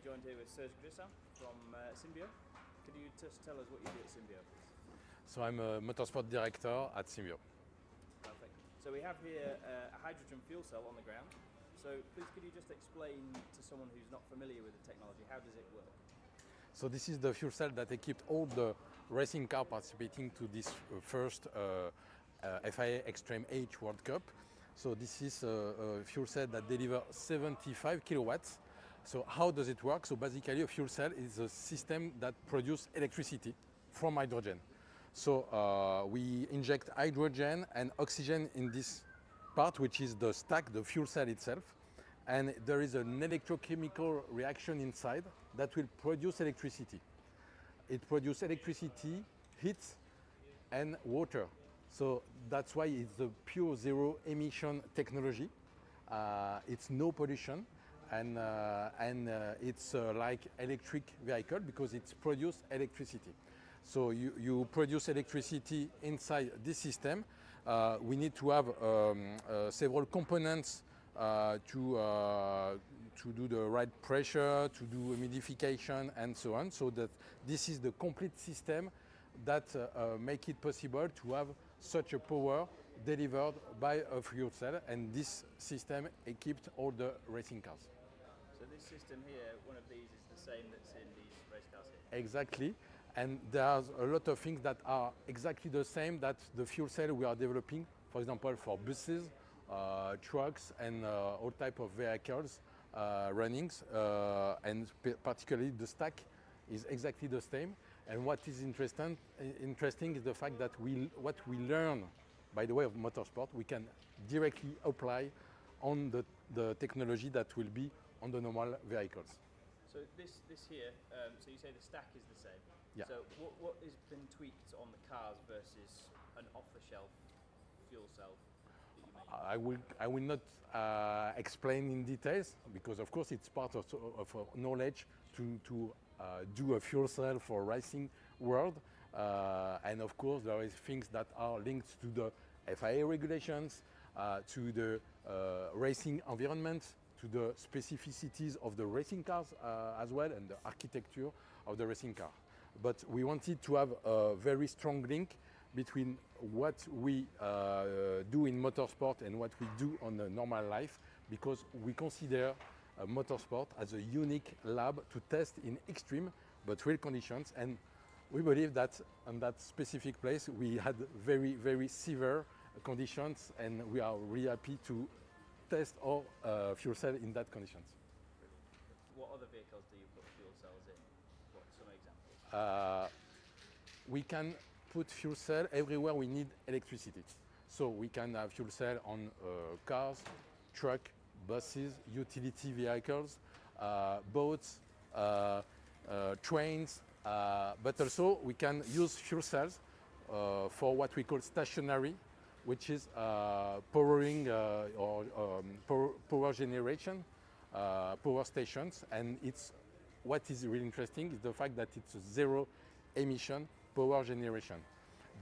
joined here with Serge Grissin from Symbio. Could you just tell us what you do at Symbio? So I'm a motorsport director at Symbio. Perfect. So we have here a hydrogen fuel cell on the ground. So please could you just explain to someone who's not familiar with the technology, how does it work? So this is the fuel cell that equipped all the racing cars participating to this first FIA Extreme H World Cup. So this is a fuel cell that delivers 75 kilowatts. So how does it work? So basically a fuel cell is a system that produces electricity from hydrogen. So we inject hydrogen and oxygen in this part, which is the stack, the fuel cell itself. And there is an electrochemical reaction inside that will produce electricity. It produces electricity, heat, and water. So that's why it's a pure zero emission technology. It's no pollution, and it's like electric vehicle because it's produce electricity. So you produce electricity inside this system. We need to have several components to do the right pressure, to do humidification and so on, so that this is the complete system that make it possible to have such a power delivered by a fuel cell, and this system equipped all the racing cars. So this system here, one of these is the same that's in these race cars here? Exactly, and there's a lot of things that are exactly the same that the fuel cell we are developing, for example, for buses, trucks and all type of vehicles runnings, and particularly the stack is exactly the same. And what is interesting is the fact that what we learn by the way of motorsport, we can directly apply on the technology that will be on the normal vehicles. So this here, so you say the stack is the same. Yeah. So what has been tweaked on the cars versus an off-the-shelf fuel cell that you make? I will not explain in details because of course it's part of knowledge to do a fuel cell for racing world, and of course there is things that are linked to the FIA regulations, to the racing environment, to the specificities of the racing cars as well, and the architecture of the racing car. But we wanted to have a very strong link between what we do in motorsport and what we do on the normal life, because we consider motorsport as a unique lab to test in extreme but real conditions, and we believe that on that specific place we had very, very severe conditions, and we are really happy to test our fuel cell in that conditions. What other vehicles do you put fuel cells in? What are some examples? We can put fuel cell everywhere we need electricity. So we can have fuel cell on cars, truck, buses, utility vehicles, boats, trains, but also we can use fuel cells for what we call stationary, which is powering power generation, power stations, and it's what is really interesting is the fact that it's a zero emission power generation.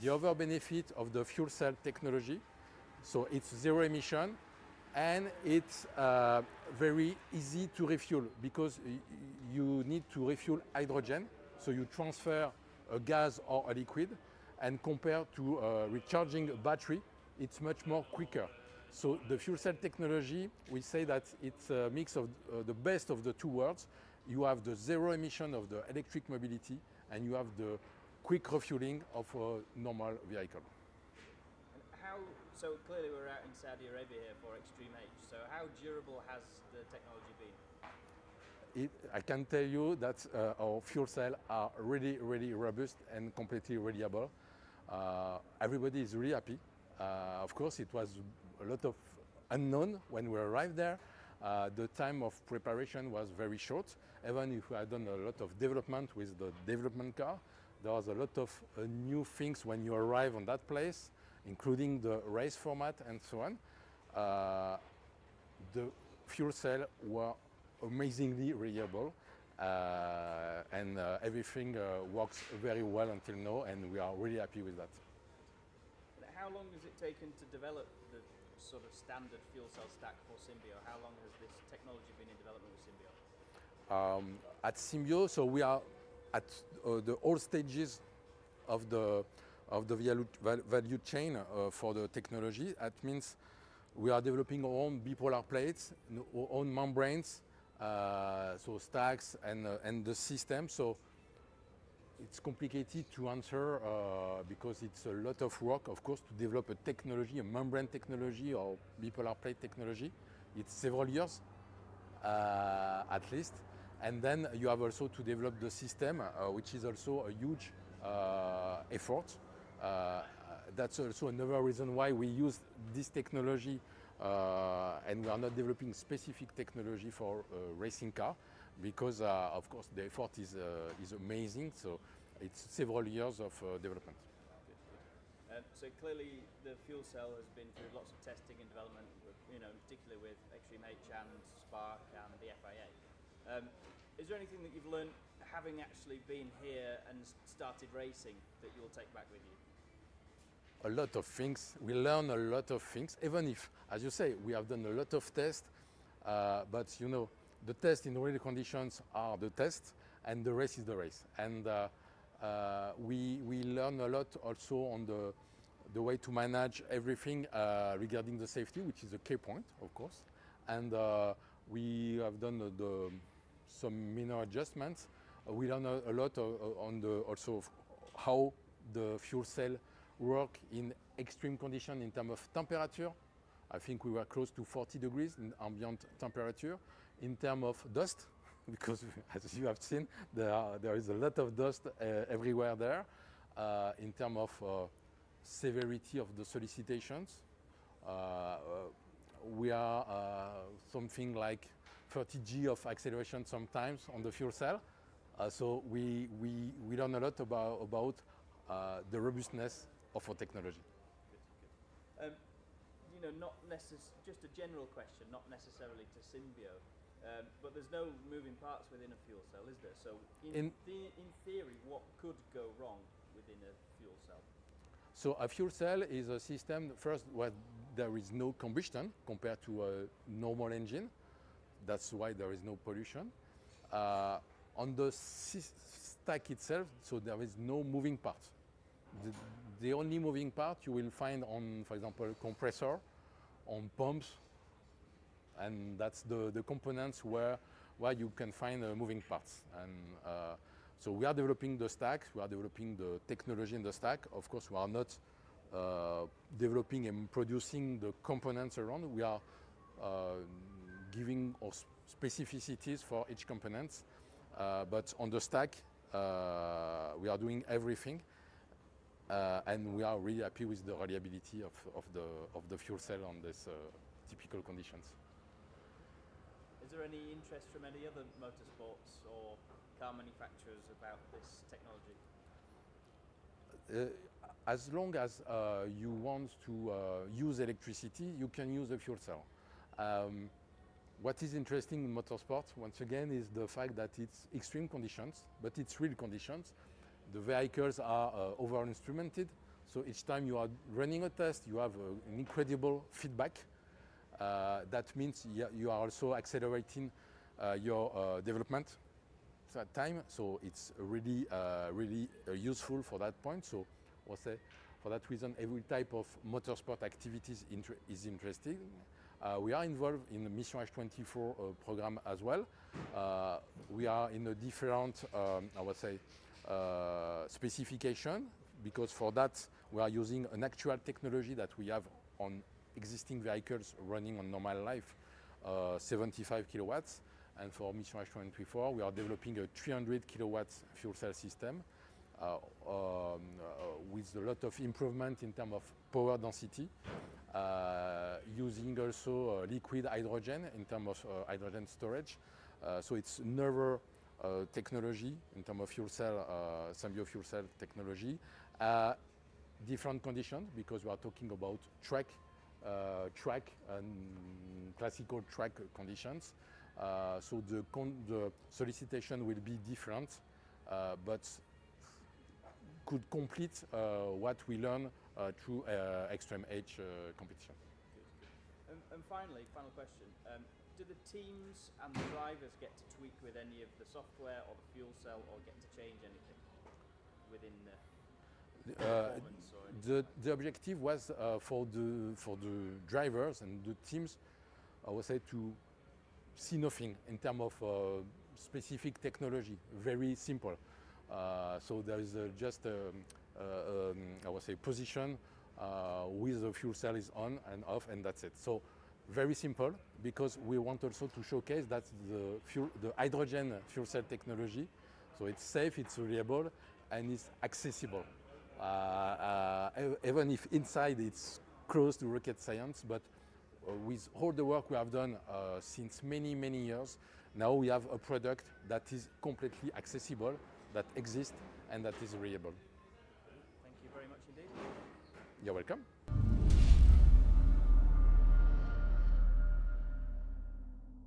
The other benefit of the fuel cell technology, so it's zero emission and it's very easy to refuel because you need to refuel hydrogen, so you transfer a gas or a liquid, and compared to recharging a battery, it's much more quicker. So the fuel cell technology, we say that it's a mix of the best of the two worlds. You have the zero emission of the electric mobility, and you have the quick refueling of a normal vehicle. And so clearly we're out in Saudi Arabia here for Extreme H, so how durable has the technology been? I can tell you that our fuel cells are really, really robust and completely reliable. Everybody is really happy. Of course, it was a lot of unknown when we arrived there. The time of preparation was very short. Even if we had done a lot of development with the development car, there was a lot of new things when you arrive on that place, including the race format and so on. The fuel cells were amazingly reliable, and everything works very well until now, and we are really happy with that. How long has it taken to develop the sort of standard fuel cell stack for Symbio? How long has this technology been in development with Symbio? At Symbio, so we are at the all stages of the value chain for the technology. That means we are developing our own bipolar plates, our own membranes, so stacks and the system. So it's complicated to answer because it's a lot of work, of course, to develop a technology, a membrane technology or bipolar plate technology. It's several years at least. And then you have also to develop the system, which is also a huge effort. That's also another reason why we use this technology and we are not developing specific technology for racing car because, of course, the effort is amazing. So it's several years of development. So clearly, the fuel cell has been through lots of testing and development, in particular with Extreme H and Spark and the FIA. Is there anything that you've learned having actually been here and started racing that you'll take back with you? A lot of things. We learn a lot of things, even if, as you say, we have done a lot of tests, but the tests in real conditions are the test, and the race is the race. And we learn a lot also on the way to manage everything regarding the safety, which is a key point, of course. And we have done some minor adjustments. We learn a lot on also how the fuel cell work in extreme conditions in terms of temperature. I think we were close to 40 degrees in ambient temperature. In terms of dust, because as you have seen, there is a lot of dust everywhere there. In terms of severity of the solicitations, we are something like 30 G of acceleration sometimes on the fuel cell. So we learn a lot about the robustness of our technology. Good. Just a general question, not necessarily to Symbio, but there's no moving parts within a fuel cell, is there? So in theory, what could go wrong within a fuel cell? So a fuel cell is a system, first, where there is no combustion compared to a normal engine. That's why there is no pollution. On the stack itself, so there is no moving parts. The only moving part you will find on, for example, compressor, on pumps, and that's the components where you can find moving parts. And so we are developing the stacks, we are developing the technology in the stack. Of course, we are not developing and producing the components around. We are giving our specificities for each component. But on the stack, we are doing everything. And we are really happy with the reliability of the fuel cell on these typical conditions. Is there any interest from any other motorsports or car manufacturers about this technology? As long as you want to use electricity, you can use a fuel cell. What is interesting in motorsport, once again, is the fact that it's extreme conditions, but it's real conditions. The vehicles are over-instrumented, so each time you are running a test, you have an incredible feedback. That means you are also accelerating your development at time, so it's really useful for that point. So I'll say, for that reason, every type of motorsport activities is interesting. We are involved in the Mission H24 program as well. We are in a different, I would say, specification, because for that we are using an actual technology that we have on existing vehicles running on normal life, 75 kilowatts. And for Mission H24, we are developing a 300 kilowatts fuel cell system with a lot of improvement in terms of power density, using also liquid hydrogen in terms of hydrogen storage. So it's another technology in terms of fuel cell, Symbio fuel cell technology. Different conditions, because we are talking about track and classical track conditions. So the solicitation will be different, but could complete what we learn through Extreme H competition. And finally, final question. do the teams and the drivers get to tweak with any of the software or the fuel cell, or get to change anything within the performance? Or the objective was for the drivers and the teams, I would say, to see nothing in terms of specific technology. Very simple. So there is just I would say position with the fuel cell is on and off, and that's it. So very simple, because we want also to showcase that the hydrogen fuel cell technology, so it's safe, it's reliable, and it's accessible. Even if inside it's close to rocket science, but with all the work we have done since many years, now we have a product that is completely accessible, that exists, and that is reliable. Thank you very much indeed. You're welcome.